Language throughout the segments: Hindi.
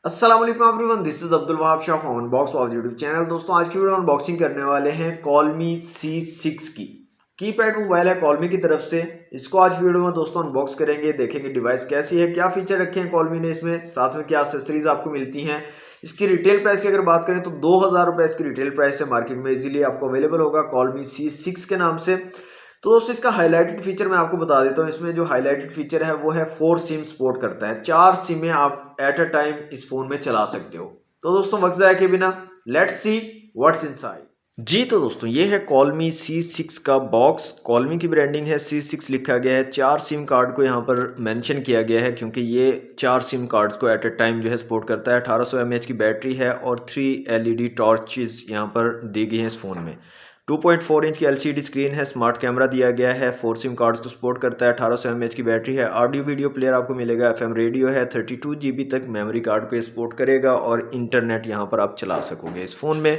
अस्सलाम वालेकुम everyone, this is Abdul Wahab Shah from unbox of YouTube channel. दोस्तों आज की वीडियो अनबॉक्सिंग करने वाले हैं कॉलमी C6 की कीपैड मोबाइल है कॉलमी की तरफ से। इसको आज की वीडियो में दोस्तों अनबॉक्स करेंगे, देखेंगे डिवाइस कैसी है, क्या फीचर रखे हैं कॉलमी ने इसमें, साथ में क्या एक्सेसरीज आपको मिलती हैं। इसकी रिटेल प्राइस की अगर बात करें तो 2000 रुपये इसकी रिटेल प्राइस है, मार्केट में इजीली आपको अवेलेबल होगा कॉलमी C6 के नाम से। तो दोस्तों इसका हाईलाइटेड फीचर मैं आपको बता देता हूँ। इसमें जो हाईलाइटेड फीचर है वो है 4 सिम सपोर्ट करता है, 4 सिमें आप एट अ टाइम इस फोन में चला सकते हो। तो दोस्तों वक्त जाए के बिना लेट्स सी व्हाट्स इनसाइड। जी तो दोस्तों ये है कॉलमी C6 का बॉक्स। कॉलमी की ब्रांडिंग है, C6 लिखा गया है। 4 सिम कार्ड को यहाँ पर मेंशन किया गया है क्योंकि ये 4 सिम कार्ड्स को एट अ टाइम जो है सपोर्ट करता है। 1800 mAh की बैटरी है और 3 LED टॉर्चेस यहाँ पर दी गई हैं इस फोन में। 2.4 इंच की LCD स्क्रीन है, स्मार्ट कैमरा दिया गया है, 4 सिम कार्ड्स को सपोर्ट करता है, 1800 mAh की बैटरी है, ऑडियो वीडियो प्लेयर आपको मिलेगा, FM रेडियो है, 32 GB तक मेमोरी कार्ड पे सपोर्ट करेगा और इंटरनेट यहाँ पर आप चला सकोगे इस फ़ोन में।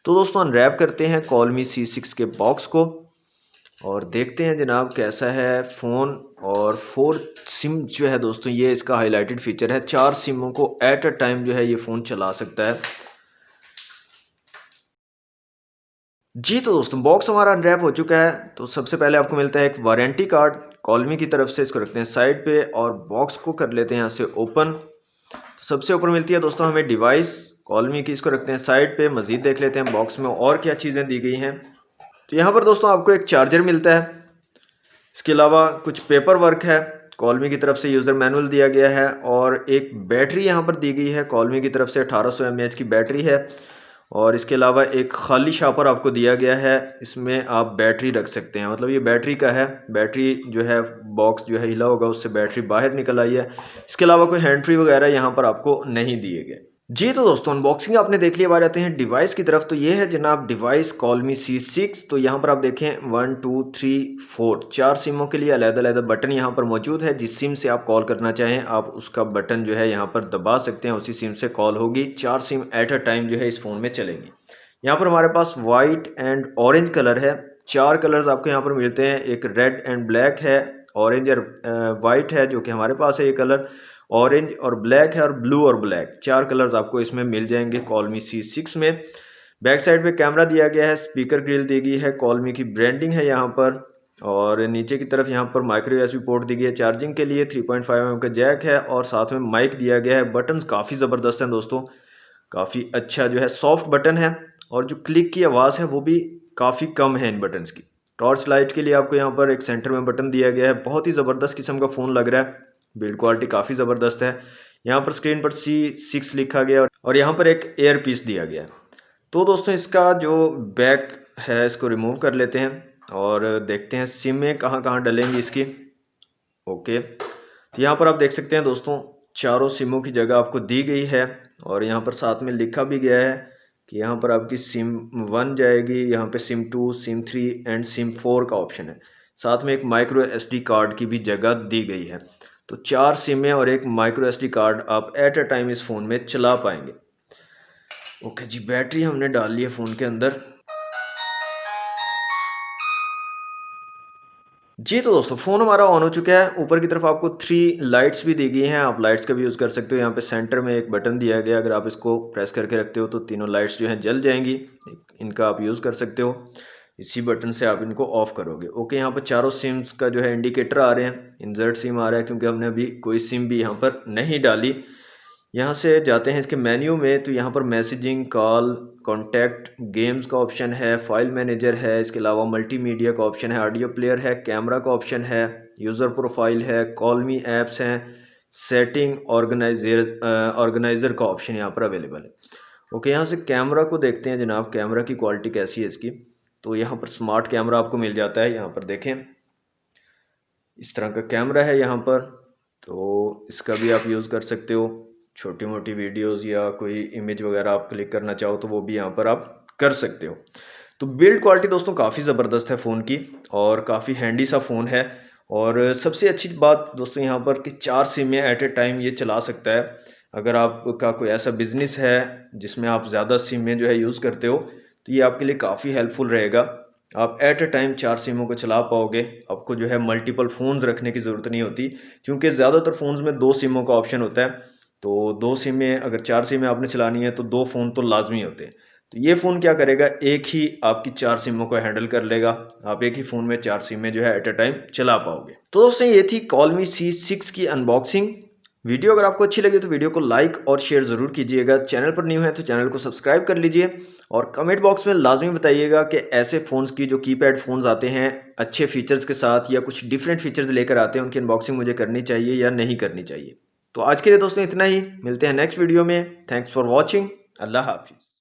तो दोस्तों अनरैप करते हैं कॉलमी C6 के बॉक्स को और देखते हैं जनाब कैसा है फ़ोन। और 4 सिम जो है दोस्तों ये इसका हाईलाइटेड फीचर है, 4 सिमों को एट अ टाइम जो है ये फ़ोन चला सकता है। जी तो दोस्तों बॉक्स हमारा अनरैप हो चुका है। तो सबसे पहले आपको मिलता है एक वारंटी कार्ड कॉलमी की तरफ से। इसको रखते हैं साइड पे और बॉक्स को कर लेते हैं यहाँ से ओपन। तो सबसे ऊपर मिलती है दोस्तों हमें डिवाइस कॉलमी की, इसको रखते हैं साइड पे। मजीद देख लेते हैं बॉक्स में और क्या चीज़ें दी गई हैं। तो यहाँ पर दोस्तों आपको एक चार्जर मिलता है, इसके अलावा कुछ पेपर वर्क है, कॉलमी की तरफ से यूज़र मैनुअल दिया गया है और एक बैटरी यहाँ पर दी गई है कॉलमी की तरफ से। 1800 mAh की बैटरी है और इसके अलावा एक खाली शापर आपको दिया गया है, इसमें आप बैटरी रख सकते हैं। मतलब ये बैटरी का है, बैटरी जो है बॉक्स जो है हिला होगा उससे बैटरी बाहर निकल आई है। इसके अलावा कोई हैंड फ्री वगैरह यहाँ पर आपको नहीं दिए गए। जी तो दोस्तों अनबॉक्सिंग आपने देख लिया। बात आते हैं डिवाइस की तरफ। तो ये है जनाब डिवाइस कॉलमी C6। तो यहाँ पर आप देखें 1 2 3 4 4 सिमों के लिए अलग अलग बटन यहाँ पर मौजूद है। जिस सिम से आप कॉल करना चाहें आप उसका बटन जो है यहाँ पर दबा सकते हैं, उसी सिम से कॉल होगी। 4 सिम एट अ टाइम जो है इस फ़ोन में चलेंगी। यहाँ पर हमारे पास वाइट एंड ऑरेंज कलर है। 4 कलर्स आपको यहाँ पर मिलते हैं, एक रेड एंड ब्लैक है, ऑरेंज और वाइट है जो कि हमारे पास है ये कलर, ऑरेंज और ब्लैक है और ब्लू और ब्लैक। 4 कलर्स आपको इसमें मिल जाएंगे कॉलमी C6 में। बैक साइड पे कैमरा दिया गया है, स्पीकर ग्रिल दी गई है, कॉलमी की ब्रांडिंग है यहाँ पर। और नीचे की तरफ यहाँ पर माइक्रो USB पोर्ट दी गई है चार्जिंग के लिए, 3.5 mm का जैक है और साथ में माइक दिया गया है। बटन्स काफ़ी ज़बरदस्त हैं दोस्तों, काफ़ी अच्छा जो है सॉफ्ट बटन है और जो क्लिक की आवाज़ है वो भी काफ़ी कम है इन बटन्स की। टॉर्च लाइट के लिए आपको यहाँ पर एक सेंटर में बटन दिया गया है। बहुत ही ज़बरदस्त किस्म का फ़ोन लग रहा है, बिल्ड क्वालिटी काफ़ी ज़बरदस्त है। यहाँ पर स्क्रीन पर C6 लिखा गया और यहाँ पर एक एयर पीस दिया गया है। तो दोस्तों इसका जो बैक है इसको रिमूव कर लेते हैं और देखते हैं सिमें कहाँ कहाँ डलेंगी इसकी। ओके, तो यहाँ पर आप देख सकते हैं दोस्तों चारों सिमों की जगह आपको दी गई है और यहाँ पर साथ में लिखा भी गया है कि यहाँ पर आपकी सिम 1 जाएगी, यहाँ पे सिम 2, सिम 3 एंड सिम 4 का ऑप्शन है। साथ में एक माइक्रो SD कार्ड की भी जगह दी गई है। तो 4 सिमें और एक माइक्रो SD कार्ड आप एट अ टाइम इस फ़ोन में चला पाएंगे। ओके जी, बैटरी हमने डाल ली है फ़ोन के अंदर। जी तो दोस्तों फ़ोन हमारा ऑन हो चुका है। ऊपर की तरफ आपको 3 लाइट्स भी दी गई हैं, आप लाइट्स का भी यूज़ कर सकते हो। यहाँ पे सेंटर में एक बटन दिया गया है, अगर आप इसको प्रेस करके रखते हो तो तीनों लाइट्स जो हैं जल जाएंगी। इनका आप यूज़ कर सकते हो, इसी बटन से आप इनको ऑफ करोगे। ओके, यहाँ पर चारों सिम्स का जो है इंडिकेटर आ रहे हैं, इंसर्ट सिम आ रहा है क्योंकि हमने अभी कोई सिम भी यहाँ पर नहीं डाली। यहाँ से जाते हैं इसके मेन्यू में। तो यहाँ पर मैसेजिंग, कॉल, कॉन्टैक्ट, गेम्स का ऑप्शन है, फाइल मैनेजर है, इसके अलावा मल्टीमीडिया का ऑप्शन है, ऑडियो प्लेयर है, कैमरा का ऑप्शन है, यूज़र प्रोफाइल है, कॉल मी ऐप्स हैं, सेटिंग, ऑर्गेनाइज़र का ऑप्शन यहाँ पर अवेलेबल है। ओके, यहाँ से कैमरा को देखते हैं जनाब, कैमरा की क्वालिटी कैसी है इसकी। तो यहाँ पर स्मार्ट कैमरा आपको मिल जाता है, यहाँ पर देखें इस तरह का कैमरा है यहाँ पर। तो इसका भी आप यूज़ कर सकते हो, छोटी मोटी वीडियोस या कोई इमेज वगैरह आप क्लिक करना चाहो तो वो भी यहाँ पर आप कर सकते हो। तो बिल्ड क्वालिटी दोस्तों काफ़ी ज़बरदस्त है फ़ोन की और काफ़ी हैंडी सा फ़ोन है। और सबसे अच्छी बात दोस्तों यहाँ पर कि 4 सिमें एट ए टाइम ये चला सकता है। अगर आपका कोई ऐसा बिजनेस है जिसमें आप ज़्यादा सिमें जो है यूज़ करते हो तो ये आपके लिए काफ़ी हेल्पफुल रहेगा। आप एट अ टाइम 4 सिमों को चला पाओगे। आपको जो है मल्टीपल फ़ोन्स रखने की ज़रूरत नहीं होती क्योंकि ज़्यादातर फ़ोन्स में 2 सिमों का ऑप्शन होता है। तो 2 सिमें अगर 4 सिमें आपने चलानी है तो 2 फ़ोन तो लाज़मी होते हैं। तो ये फ़ोन क्या करेगा, एक ही आपकी 4 सिमों को हैंडल कर लेगा। आप एक ही फ़ोन में 4 सिमें जो है एट अ टाइम चला पाओगे। तो दोस्तों ये थी Realme C6 की अनबॉक्सिंग। वीडियो अगर आपको अच्छी लगी तो वीडियो को लाइक और शेयर ज़रूर कीजिएगा। चैनल पर न्यू है तो चैनल को सब्सक्राइब कर लीजिए और कमेंट बॉक्स में लाज़मी बताइएगा कि ऐसे फ़ोन्स की जो कीपैड फ़ोन्स आते हैं अच्छे फीचर्स के साथ या कुछ डिफरेंट फीचर्स लेकर आते हैं, उनकी अनबॉक्सिंग मुझे करनी चाहिए या नहीं करनी चाहिए। तो आज के लिए दोस्तों इतना ही, मिलते हैं नेक्स्ट वीडियो में। Thanks for watching. अल्लाह हाफिज़।